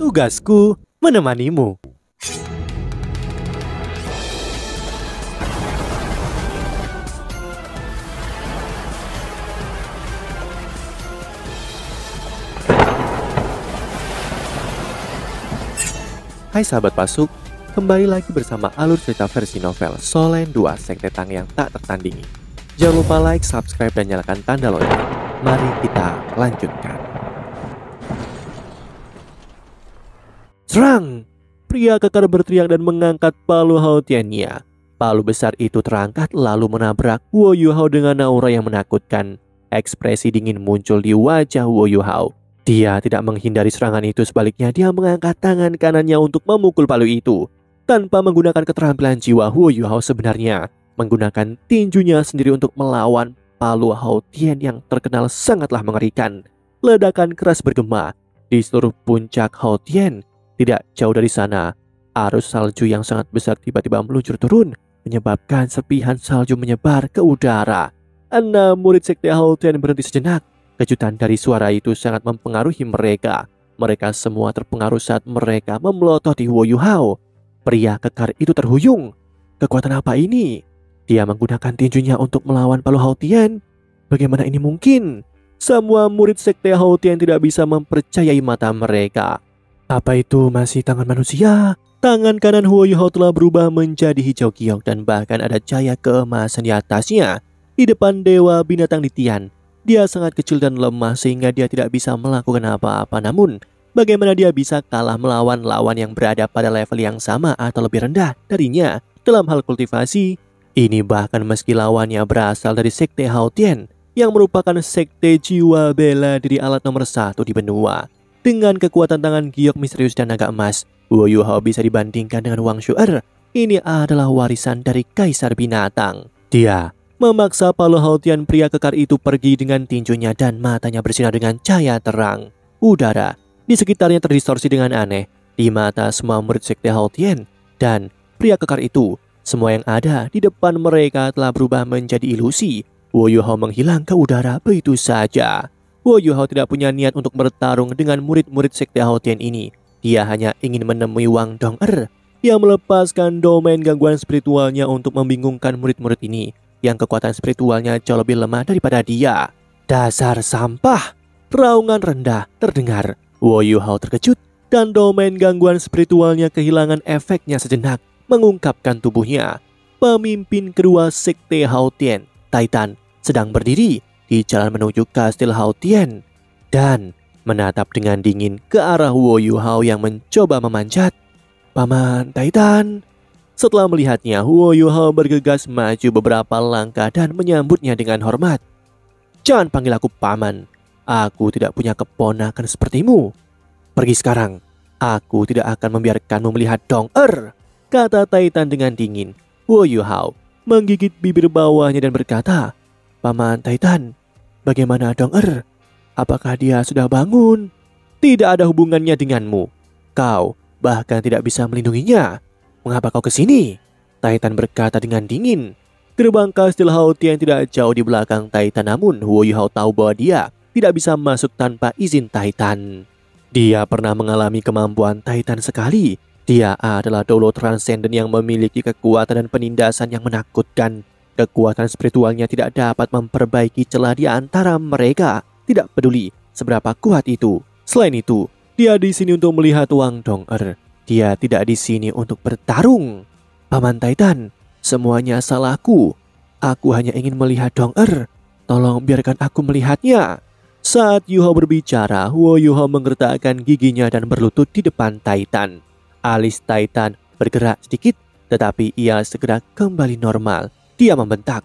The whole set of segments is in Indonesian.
Tugasku menemanimu. Hai sahabat Pasuk, kembali lagi bersama alur cerita versi novel Solen 2 Sekte Tang yang tak tertandingi. Jangan lupa like, subscribe, dan nyalakan tanda lonceng. Mari kita lanjutkan. Serang! Pria kekar berteriak dan mengangkat palu Haotiannya. Palu besar itu terangkat lalu menabrak Wo Yuhao dengan aura yang menakutkan. Ekspresi dingin muncul di wajah Wo Yuhao. Dia tidak menghindari serangan itu, sebaliknya dia mengangkat tangan kanannya untuk memukul palu itu. Tanpa menggunakan keterampilan jiwa, Wo Yuhao sebenarnya menggunakan tinjunya sendiri untuk melawan palu Haotian yang terkenal sangatlah mengerikan. Ledakan keras bergema di seluruh puncak Haotian. Tidak jauh dari sana, arus salju yang sangat besar tiba-tiba meluncur turun, menyebabkan serpihan salju menyebar ke udara. 6 murid sekte Haotian berhenti sejenak. Kejutan dari suara itu sangat mempengaruhi mereka. Mereka semua terpengaruh saat mereka memelototi Wo Yuhao. Pria kekar itu terhuyung. Kekuatan apa ini? Dia menggunakan tinjunya untuk melawan palu Haotian. Bagaimana ini mungkin? Semua murid sekte Haotian tidak bisa mempercayai mata mereka. Apa itu masih tangan manusia? Tangan kanan Wo Yuhao telah berubah menjadi hijau giok dan bahkan ada cahaya keemasan di atasnya. Di depan dewa binatang di Tian, dia sangat kecil dan lemah sehingga dia tidak bisa melakukan apa-apa. Namun, bagaimana dia bisa kalah melawan lawan yang berada pada level yang sama atau lebih rendah darinya dalam hal kultivasi? Ini bahkan meski lawannya berasal dari sekte Haotian yang merupakan sekte jiwa bela diri alat nomor 1 di benua. Dengan kekuatan tangan giok misterius dan naga emas, Wo Yuhao bisa dibandingkan dengan Wang Shu'er. Ini adalah warisan dari Kaisar Binatang. Dia memaksa palu Haotian pria kekar itu pergi dengan tinjunya dan matanya bersinar dengan cahaya terang. Udara di sekitarnya terdistorsi dengan aneh di mata semua murid sekte Haotian dan pria kekar itu. Semua yang ada di depan mereka telah berubah menjadi ilusi. Wo Yuhao menghilang ke udara begitu saja. Wo Yuhao tidak punya niat untuk bertarung dengan murid-murid sekte Haotian ini. Dia hanya ingin menemui Wang Dong'er yang melepaskan domain gangguan spiritualnya untuk membingungkan murid-murid ini yang kekuatan spiritualnya jauh lebih lemah daripada dia. Dasar sampah! Raungan rendah terdengar. Wo Yuhao terkejut dan domain gangguan spiritualnya kehilangan efeknya sejenak, mengungkapkan tubuhnya. Pemimpin kedua sekte Haotian, Titan, sedang berdiri di jalan menuju kastil Haotian dan menatap dengan dingin ke arah Wo Yuhao yang mencoba memanjat. Paman Titan. Setelah melihatnya, Wo Yuhao bergegas maju beberapa langkah dan menyambutnya dengan hormat. Jangan panggil aku paman. Aku tidak punya keponakan sepertimu. Pergi sekarang. Aku tidak akan membiarkanmu melihat Dong'er, kata Titan dengan dingin. Wo Yuhao menggigit bibir bawahnya dan berkata, Paman Titan, bagaimana Dong'er? Apakah dia sudah bangun? Tidak ada hubungannya denganmu. Kau bahkan tidak bisa melindunginya. Mengapa kau ke sini? Titan berkata dengan dingin. Gerbang kastil Haotian tidak jauh di belakang Titan, namun Wo Yuhao tahu bahwa dia tidak bisa masuk tanpa izin Titan. Dia pernah mengalami kemampuan Titan sekali. Dia adalah Dolo Transcendent yang memiliki kekuatan dan penindasan yang menakutkan. Kekuatan spiritualnya tidak dapat memperbaiki celah di antara mereka. Tidak peduli seberapa kuat itu. Selain itu, dia di sini untuk melihat Wang Dong'er. Dia tidak di sini untuk bertarung. Paman Titan, semuanya salahku. Aku hanya ingin melihat Dong'er. Tolong biarkan aku melihatnya. Saat Yuhao berbicara, Wo Yuhao menggertakkan giginya dan berlutut di depan Titan. Alis Titan bergerak sedikit, tetapi ia segera kembali normal. Dia membentak,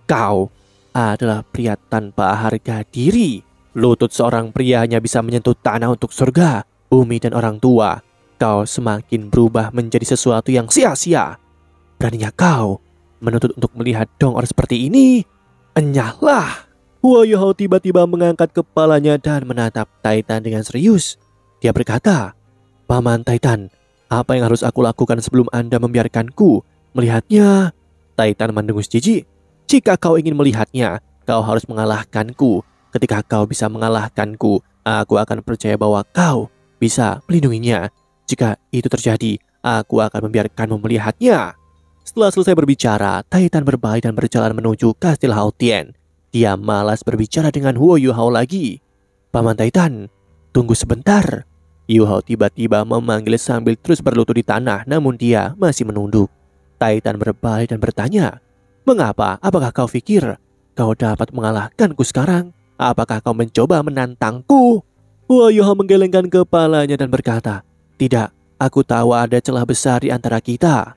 kau adalah pria tanpa harga diri. Lutut seorang pria hanya bisa menyentuh tanah untuk surga, bumi, dan orang tua. Kau semakin berubah menjadi sesuatu yang sia-sia. Beraninya kau menuntut untuk melihat Dong'er seperti ini? Enyahlah! Wo Yuhao tiba-tiba mengangkat kepalanya dan menatap Titan dengan serius. Dia berkata, Paman Titan, apa yang harus aku lakukan sebelum Anda membiarkanku melihatnya? Titan mendengus jijik. Jika kau ingin melihatnya, kau harus mengalahkanku. Ketika kau bisa mengalahkanku, aku akan percaya bahwa kau bisa melindunginya. Jika itu terjadi, aku akan membiarkanmu melihatnya." Setelah selesai berbicara, Titan berbalik dan berjalan menuju kastil Hao Tian. Dia malas berbicara dengan Huo Yuhao lagi. "Paman Titan, tunggu sebentar." Yuhao tiba-tiba memanggil sambil terus berlutut di tanah, namun dia masih menunduk. Titan berbalik dan bertanya, "Mengapa? Apakah kau pikir kau dapat mengalahkanku sekarang? Apakah kau mencoba menantangku?" Huo Yuhao menggelengkan kepalanya dan berkata, "Tidak, aku tahu ada celah besar di antara kita."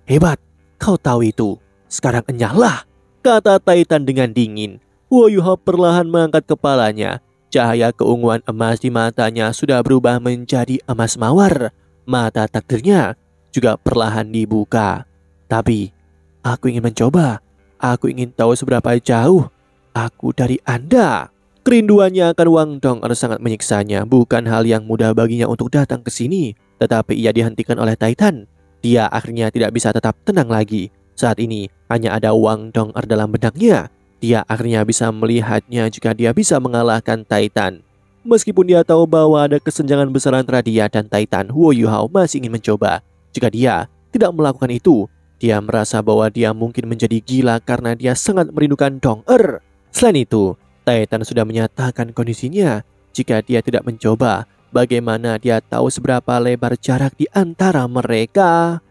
"Hebat, kau tahu itu. Sekarang enyahlah," kata Titan dengan dingin. Huo Yuhao perlahan mengangkat kepalanya. Cahaya keunguan emas di matanya sudah berubah menjadi emas mawar. Mata takdirnya juga perlahan dibuka. "Tapi, aku ingin mencoba. Aku ingin tahu seberapa jauh aku dari Anda." Kerinduannya akan Wang Dong'er sangat menyiksanya. Bukan hal yang mudah baginya untuk datang ke sini. Tetapi ia dihentikan oleh Titan. Dia akhirnya tidak bisa tetap tenang lagi. Saat ini hanya ada Wang Dong'er dalam benaknya. Dia akhirnya bisa melihatnya jika dia bisa mengalahkan Titan. Meskipun dia tahu bahwa ada kesenjangan besar antara dia dan Titan, Huo Yuhao masih ingin mencoba. Jika dia tidak melakukan itu, dia merasa bahwa dia mungkin menjadi gila karena dia sangat merindukan Dong'er. Selain itu, Titan sudah menyatakan kondisinya. Jika dia tidak mencoba, bagaimana dia tahu seberapa lebar jarak di antara mereka?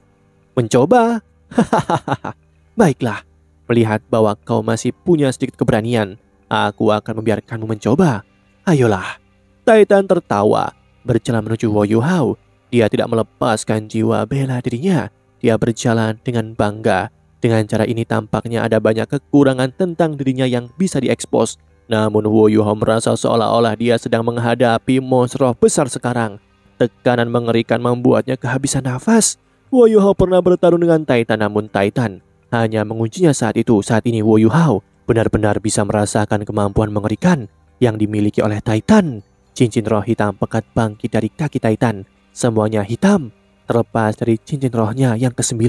Mencoba? Hahaha. Baiklah. Melihat bahwa kau masih punya sedikit keberanian, aku akan membiarkanmu mencoba. Ayolah." Titan tertawa, berjalan menuju Huo Yuhao. Dia tidak melepaskan jiwa bela dirinya. Dia berjalan dengan bangga. Dengan cara ini tampaknya ada banyak kekurangan tentang dirinya yang bisa diekspos. Namun Huo Yuhao merasa seolah-olah dia sedang menghadapi monster roh besar sekarang. Tekanan mengerikan membuatnya kehabisan nafas. Huo Yuhao pernah bertarung dengan Titan, namun Titan hanya menguncinya saat itu. Saat ini Huo Yuhao benar-benar bisa merasakan kemampuan mengerikan yang dimiliki oleh Titan. Cincin roh hitam pekat bangkit dari kaki Titan. Semuanya hitam, terlepas dari cincin rohnya yang ke-9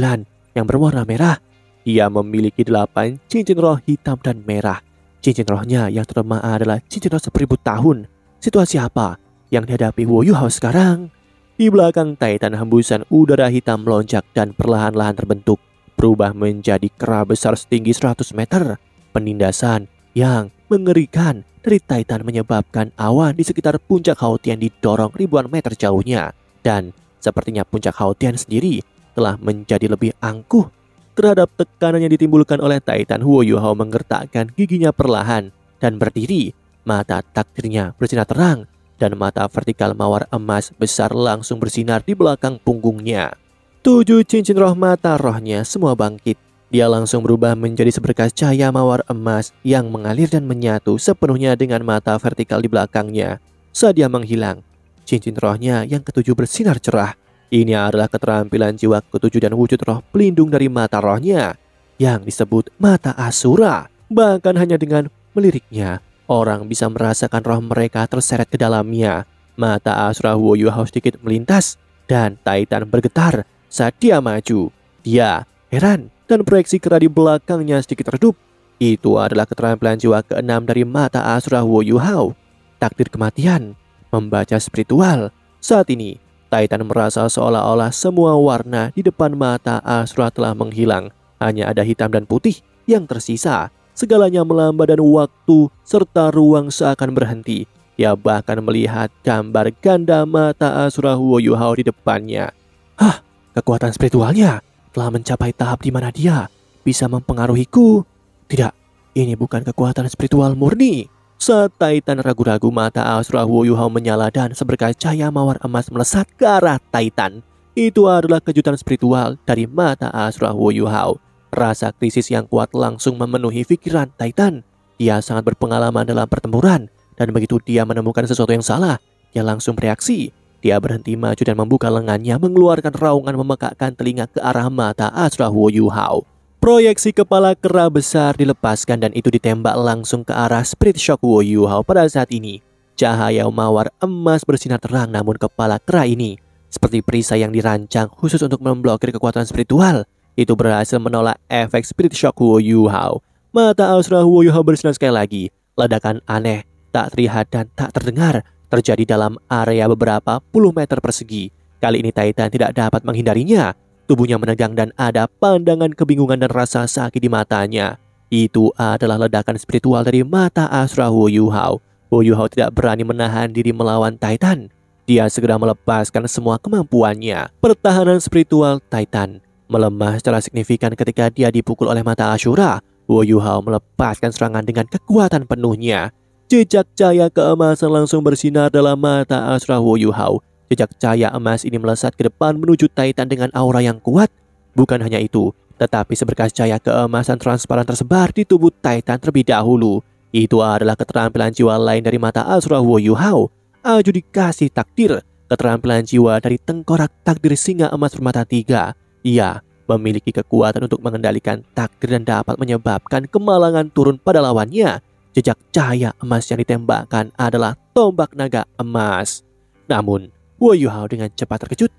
yang berwarna merah. Dia memiliki 8 cincin roh hitam dan merah. Cincin rohnya yang terlemah adalah cincin roh 1000 tahun. Situasi apa yang dihadapi Huo Yuhao sekarang? Di belakang Titan, hembusan udara hitam melonjak dan perlahan-lahan terbentuk, berubah menjadi kera besar setinggi 100 meter. Penindasan yang mengerikan dari Titan menyebabkan awan di sekitar puncak Hao Tian didorong ribuan meter jauhnya. Dan sepertinya puncak Hao Tian sendiri telah menjadi lebih angkuh terhadap tekanan yang ditimbulkan oleh Titan. Huo Yuhao menggertakkan giginya perlahan dan berdiri. Mata takdirnya bersinar terang dan mata vertikal mawar emas besar langsung bersinar di belakang punggungnya. 7 cincin roh mata rohnya semua bangkit. Dia langsung berubah menjadi seberkas cahaya mawar emas yang mengalir dan menyatu sepenuhnya dengan mata vertikal di belakangnya. Saat dia menghilang, cincin rohnya yang ke-7 bersinar cerah. Ini adalah keterampilan jiwa ke-7 dan wujud roh pelindung dari mata rohnya yang disebut mata Asura. Bahkan hanya dengan meliriknya, orang bisa merasakan roh mereka terseret ke dalamnya. Mata Asura Huo Yuhao sedikit melintas dan Titan bergetar saat dia maju. Dia heran dan proyeksi kera di belakangnya sedikit redup. Itu adalah keterampilan jiwa ke-6 dari mata Asura Huo Yuhao. Takdir kematian, membaca spiritual. Saat ini, Titan merasa seolah-olah semua warna di depan mata Asura telah menghilang. Hanya ada hitam dan putih yang tersisa. Segalanya melambat dan waktu serta ruang seakan berhenti. Dia bahkan melihat gambar ganda mata Asura Huo Yuhao di depannya. Hah? Kekuatan spiritualnya telah mencapai tahap di mana dia bisa mempengaruhiku. Tidak, ini bukan kekuatan spiritual murni. Saat Titan ragu-ragu, mata Asura Huo Yuhao menyala dan seberkas cahaya mawar emas melesat ke arah Titan. Itu adalah kejutan spiritual dari mata Asura Huo Yuhao. Rasa krisis yang kuat langsung memenuhi pikiran Titan. Dia sangat berpengalaman dalam pertempuran, dan begitu dia menemukan sesuatu yang salah, dia langsung bereaksi. Dia berhenti maju dan membuka lengannya, mengeluarkan raungan memekakkan telinga ke arah mata Asura Huo Yuhao. Proyeksi kepala kera besar dilepaskan dan itu ditembak langsung ke arah Spirit Shock Huo Yuhao. Pada saat ini, cahaya mawar emas bersinar terang, namun kepala kera ini seperti perisai yang dirancang khusus untuk memblokir kekuatan spiritual. Itu berhasil menolak efek Spirit Shock Huo Yuhao. Mata Asura Huo Yuhao bersinar sekali lagi. Ledakan aneh, tak terlihat dan tak terdengar, terjadi dalam area beberapa puluh meter persegi. Kali ini Titan tidak dapat menghindarinya. Tubuhnya menegang dan ada pandangan kebingungan dan rasa sakit di matanya. Itu adalah ledakan spiritual dari mata Asura Wu Yuhao. Wu Yuhao tidak berani menahan diri melawan Titan. Dia segera melepaskan semua kemampuannya. Pertahanan spiritual Titan melemah secara signifikan ketika dia dipukul oleh mata Asura. Wu Yuhao melepaskan serangan dengan kekuatan penuhnya. Jejak cahaya keemasan langsung bersinar dalam mata Asura Wu Yuhao. Jejak cahaya emas ini melesat ke depan menuju Titan dengan aura yang kuat. Bukan hanya itu, tetapi seberkas cahaya keemasan transparan tersebar di tubuh Titan terlebih dahulu. Itu adalah keterampilan jiwa lain dari mata Asura Wu Yuhao. Adjudikasi takdir, keterampilan jiwa dari tengkorak takdir singa emas bermata tiga. Ia memiliki kekuatan untuk mengendalikan takdir dan dapat menyebabkan kemalangan turun pada lawannya. Jejak cahaya emas yang ditembakkan adalah tombak naga emas. Namun, Wu Yuhao dengan cepat terkejut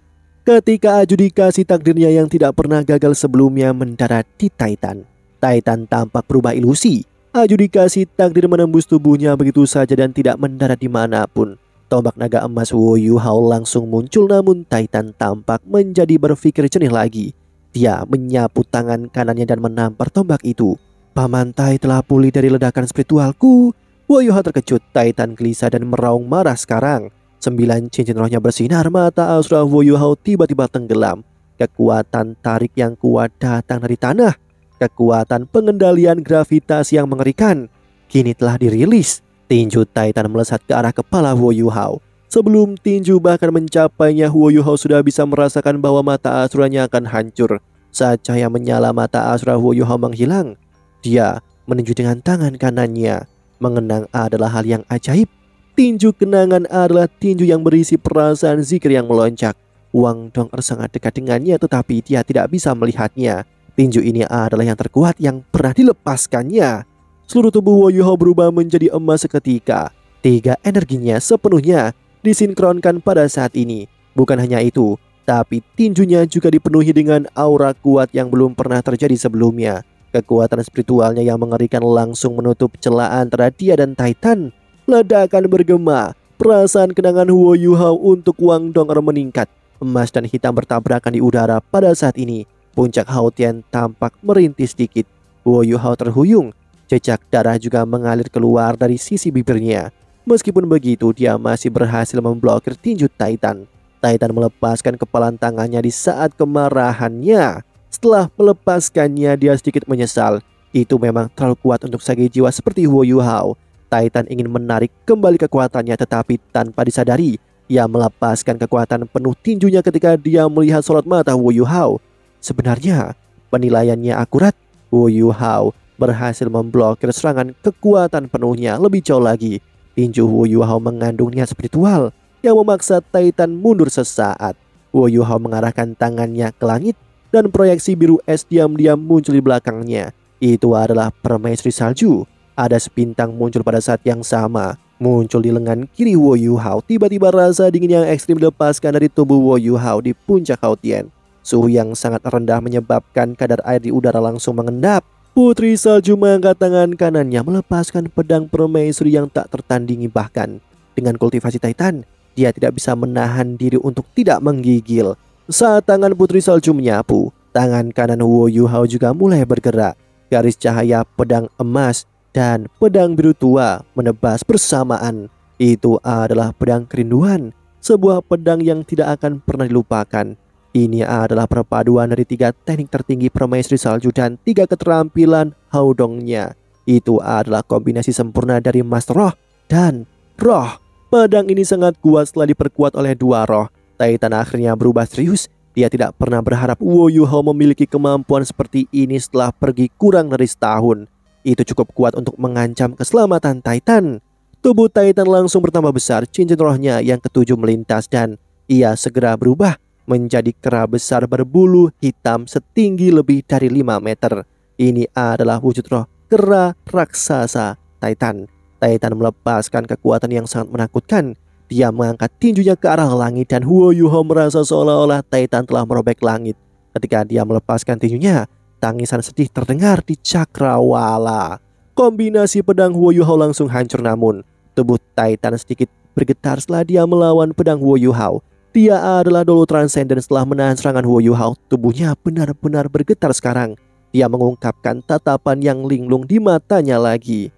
ketika adjudikasi takdirnya yang tidak pernah gagal sebelumnya mendarat di Titan. Titan tampak berubah ilusi. Adjudikasi takdir menembus tubuhnya begitu saja dan tidak mendarat dimanapun. Tombak naga emas Wu Yuhao langsung muncul, namun Titan tampak menjadi berpikir jernih lagi. Dia menyapu tangan kanannya dan menampar tombak itu. Paman Tai telah pulih dari ledakan spiritualku. Wu Yuhao terkejut. Titan gelisah dan meraung marah sekarang. 9 cincin rohnya bersinar. Mata Asura Wu Yuhao tiba-tiba tenggelam. Kekuatan tarik yang kuat datang dari tanah. Kekuatan pengendalian gravitasi yang mengerikan kini telah dirilis. Tinju Titan melesat ke arah kepala Wu Yuhao. Sebelum tinju bahkan mencapainya, Wu Yuhao sudah bisa merasakan bahwa mata asuranya akan hancur. Saat cahaya menyala, mata Asura Wu Yuhao menghilang. Dia meninju dengan tangan kanannya. Mengenang adalah hal yang ajaib. Tinju kenangan adalah tinju yang berisi perasaan zikir yang melonjak. Wang Dong sangat dekat dengannya, tetapi dia tidak bisa melihatnya. Tinju ini adalah yang terkuat yang pernah dilepaskannya. Seluruh tubuh Wu Yuhao berubah menjadi emas seketika. 3 energinya sepenuhnya disinkronkan pada saat ini. Bukan hanya itu, tapi tinjunya juga dipenuhi dengan aura kuat yang belum pernah terjadi sebelumnya. Kekuatan spiritualnya yang mengerikan langsung menutup celah antara dia dan Titan. Ledakan bergema. Perasaan kenangan Wu Yuhao untuk Wang Dong meningkat. Emas dan hitam bertabrakan di udara pada saat ini. Puncak Haotian tampak merintis sedikit. Wu Yuhao terhuyung. Jejak darah juga mengalir keluar dari sisi bibirnya. Meskipun begitu, dia masih berhasil memblokir tinju Titan. Titan melepaskan kepalan tangannya di saat kemarahannya. Setelah melepaskannya, dia sedikit menyesal. Itu memang terlalu kuat untuk sage jiwa seperti Wu Yuhao. Titan ingin menarik kembali kekuatannya, tetapi tanpa disadari, ia melepaskan kekuatan penuh tinjunya ketika dia melihat sorot mata Wu Yuhao. Sebenarnya, penilaiannya akurat. Wu Yuhao berhasil memblokir serangan kekuatan penuhnya. Lebih jauh lagi, tinju Wu Yuhao mengandung niat spiritual yang memaksa Titan mundur sesaat. Wu Yuhao mengarahkan tangannya ke langit dan proyeksi biru es diam-diam muncul di belakangnya. Itu adalah permaisuri salju. Ada sepintang muncul pada saat yang sama. Muncul di lengan kiri Wu Yuhao. Tiba-tiba rasa dingin yang ekstrim dilepaskan dari tubuh Wu Yuhao di puncak Haotian. Suhu yang sangat rendah menyebabkan kadar air di udara langsung mengendap. Putri salju mengangkat tangan kanannya melepaskan pedang permaisuri yang tak tertandingi. Bahkan dengan kultivasi Titan, dia tidak bisa menahan diri untuk tidak menggigil. Saat tangan putri salju menyapu, tangan kanan Wu Yuhao juga mulai bergerak. Garis cahaya pedang emas dan pedang biru tua menebas bersamaan. Itu adalah pedang kerinduan, sebuah pedang yang tidak akan pernah dilupakan. Ini adalah perpaduan dari 3 teknik tertinggi permaisuri salju dan 3 keterampilan Haodongnya. Itu adalah kombinasi sempurna dari Master Roh dan Roh. Pedang ini sangat kuat setelah diperkuat oleh 2 roh. Titan akhirnya berubah serius. Dia tidak pernah berharap Wu Yuhao memiliki kemampuan seperti ini setelah pergi kurang dari setahun. Itu cukup kuat untuk mengancam keselamatan Titan. Tubuh Titan langsung bertambah besar. Cincin rohnya yang ke-7 melintas dan ia segera berubah menjadi kera besar berbulu hitam setinggi lebih dari 5 meter. Ini adalah wujud roh kera raksasa Titan. Titan melepaskan kekuatan yang sangat menakutkan. Dia mengangkat tinjunya ke arah langit dan Wu Yuhao merasa seolah-olah Titan telah merobek langit. Ketika dia melepaskan tinjunya, tangisan sedih terdengar di cakrawala. Kombinasi pedang Wu Yuhao langsung hancur, namun tubuh Titan sedikit bergetar setelah dia melawan pedang Huo Yuhao. Dia adalah Dolo Transcendent. Setelah menahan serangan Huo Yuhao, tubuhnya benar-benar bergetar sekarang. Dia mengungkapkan tatapan yang linglung di matanya lagi.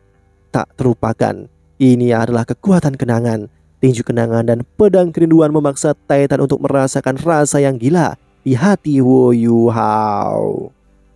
Tak terlupakan, ini adalah kekuatan kenangan. Tinju kenangan dan pedang kerinduan memaksa Titan untuk merasakan rasa yang gila di hati Huo Yuhao.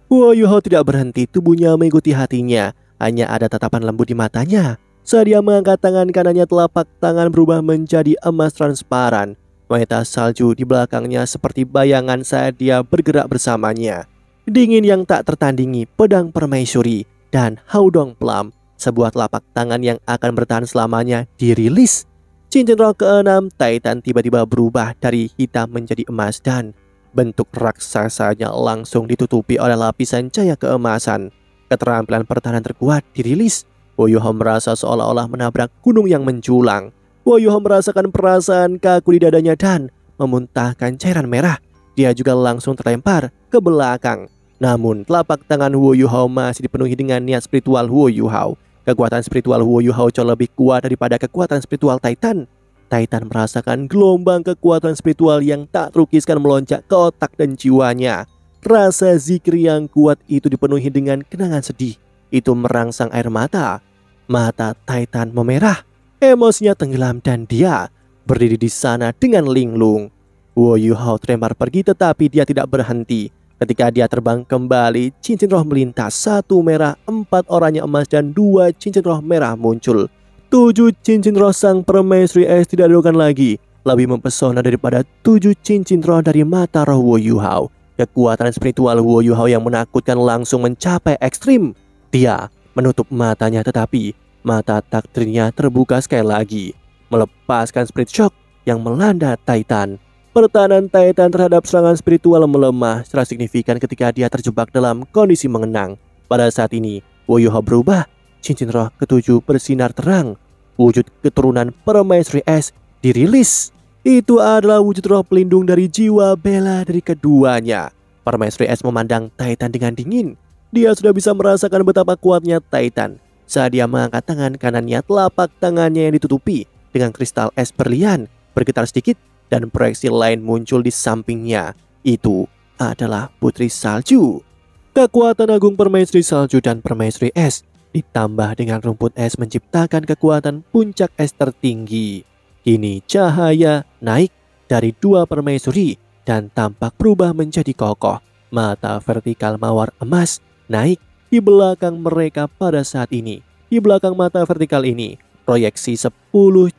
Huo Yuhao tidak berhenti, tubuhnya mengikuti hatinya. Hanya ada tatapan lembut di matanya. Saat dia mengangkat tangan kanannya, telapak tangan berubah menjadi emas transparan. Wanita salju di belakangnya seperti bayangan saat dia bergerak bersamanya. Dingin yang tak tertandingi, pedang permaisuri dan Haudong Plum, sebuah telapak tangan yang akan bertahan selamanya, dirilis. Cincin roh ke-6 Titan tiba-tiba berubah dari hitam menjadi emas dan bentuk raksasanya langsung ditutupi oleh lapisan cahaya keemasan. Keterampilan pertahanan terkuat dirilis. Huo Yuhao merasa seolah-olah menabrak gunung yang menjulang. Huo Yuhao merasakan perasaan kaku di dadanya dan memuntahkan cairan merah. Dia juga langsung terlempar ke belakang. Namun telapak tangan Huo Yuhao masih dipenuhi dengan niat spiritual Huo Yuhao. Kekuatan spiritual Huo Yuhao jauh lebih kuat daripada kekuatan spiritual Titan. Titan merasakan gelombang kekuatan spiritual yang tak terukiskan melonjak ke otak dan jiwanya. Rasa zikir yang kuat itu dipenuhi dengan kenangan sedih. Itu merangsang air mata. Mata Titan memerah. Emosinya tenggelam dan dia berdiri di sana dengan linglung. Huo Yuhao terlempar pergi, tetapi dia tidak berhenti. Ketika dia terbang kembali, cincin roh melintas. 1 merah, 4 oranye emas, dan 2 cincin roh merah muncul. 7 cincin roh sang permaisuri es tidak diragukan lagi. Lebih mempesona daripada 7 cincin roh dari mata roh Huo Yuhao. Kekuatan spiritual Huo Yuhao yang menakutkan langsung mencapai ekstrim. Dia menutup matanya, tetapi mata takdirnya terbuka sekali lagi, melepaskan spirit shock yang melanda Titan. Pertahanan Titan terhadap serangan spiritual melemah secara signifikan ketika dia terjebak dalam kondisi mengenang. Pada saat ini, Huo Yuhao berubah. Cincin roh ke-7 bersinar terang. Wujud keturunan permaisuri es dirilis. Itu adalah wujud roh pelindung dari jiwa bela dari keduanya. Permaisuri es memandang Titan dengan dingin. Dia sudah bisa merasakan betapa kuatnya Titan. Saat dia mengangkat tangan kanannya, telapak tangannya yang ditutupi dengan kristal es berlian bergetar sedikit dan proyeksi lain muncul di sampingnya. Itu adalah Putri Salju. Kekuatan agung permaisuri salju dan permaisuri es ditambah dengan rumput es menciptakan kekuatan puncak es tertinggi. Kini cahaya naik dari 2 permaisuri dan tampak berubah menjadi kokoh. Mata vertikal mawar emas naik di belakang mereka pada saat ini. Di belakang mata vertikal ini, proyeksi 10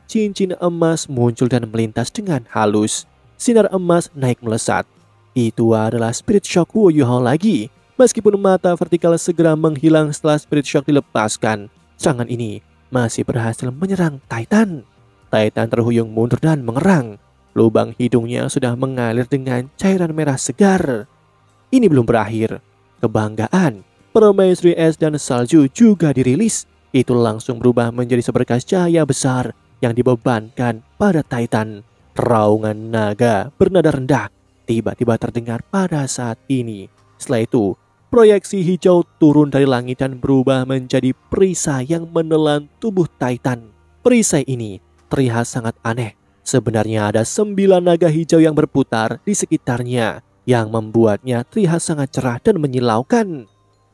cincin emas muncul dan melintas dengan halus. Sinar emas naik melesat. Itu adalah spirit shock Huo Yuhao lagi. Meskipun mata vertikal segera menghilang setelah spirit shock dilepaskan, serangan ini masih berhasil menyerang Titan. Titan terhuyung mundur dan mengerang. Lubang hidungnya sudah mengalir dengan cairan merah segar. Ini belum berakhir. Kebanggaan permaisuri es dan salju juga dirilis. Itu langsung berubah menjadi seberkas cahaya besar yang dibebankan pada Titan. Raungan naga bernada rendah tiba-tiba terdengar pada saat ini. Setelah itu, proyeksi hijau turun dari langit dan berubah menjadi perisai yang menelan tubuh Titan. Perisai ini terlihat sangat aneh. Sebenarnya ada 9 naga hijau yang berputar di sekitarnya, yang membuatnya terlihat sangat cerah dan menyilaukan.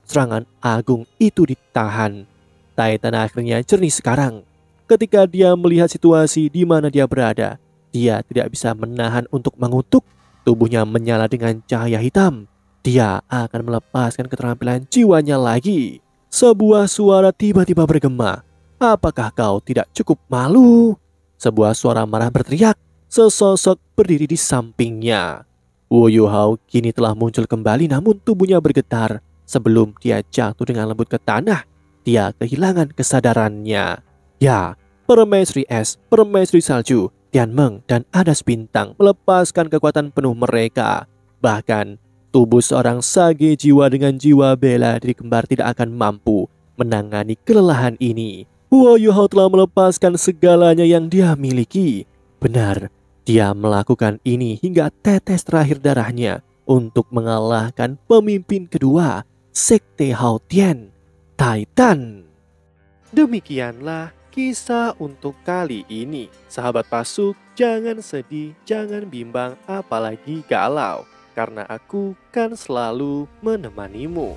Serangan agung itu ditahan. Titan akhirnya jernih sekarang. Ketika dia melihat situasi di mana dia berada, dia tidak bisa menahan untuk mengutuk. Tubuhnya menyala dengan cahaya hitam. Dia akan melepaskan keterampilan jiwanya lagi. Sebuah suara tiba-tiba bergema. Apakah kau tidak cukup malu? Sebuah suara marah berteriak. Sesosok berdiri di sampingnya. Huo Yuhao kini telah muncul kembali, namun tubuhnya bergetar. Sebelum dia jatuh dengan lembut ke tanah, dia kehilangan kesadarannya. Ya, permaisuri es, permaisuri salju, Tianmeng, dan Adas Bintang melepaskan kekuatan penuh mereka. Bahkan, tubuh seorang sage jiwa dengan jiwa bela diri kembar tidak akan mampu menangani kelelahan ini. Huo Yuhao telah melepaskan segalanya yang dia miliki. Benar, dia melakukan ini hingga tetes terakhir darahnya untuk mengalahkan pemimpin kedua Sekte Hao Tian, Titan. Demikianlah kisah untuk kali ini. Sahabat Pasuk, jangan sedih, jangan bimbang, apalagi galau. Karena aku kan selalu menemanimu.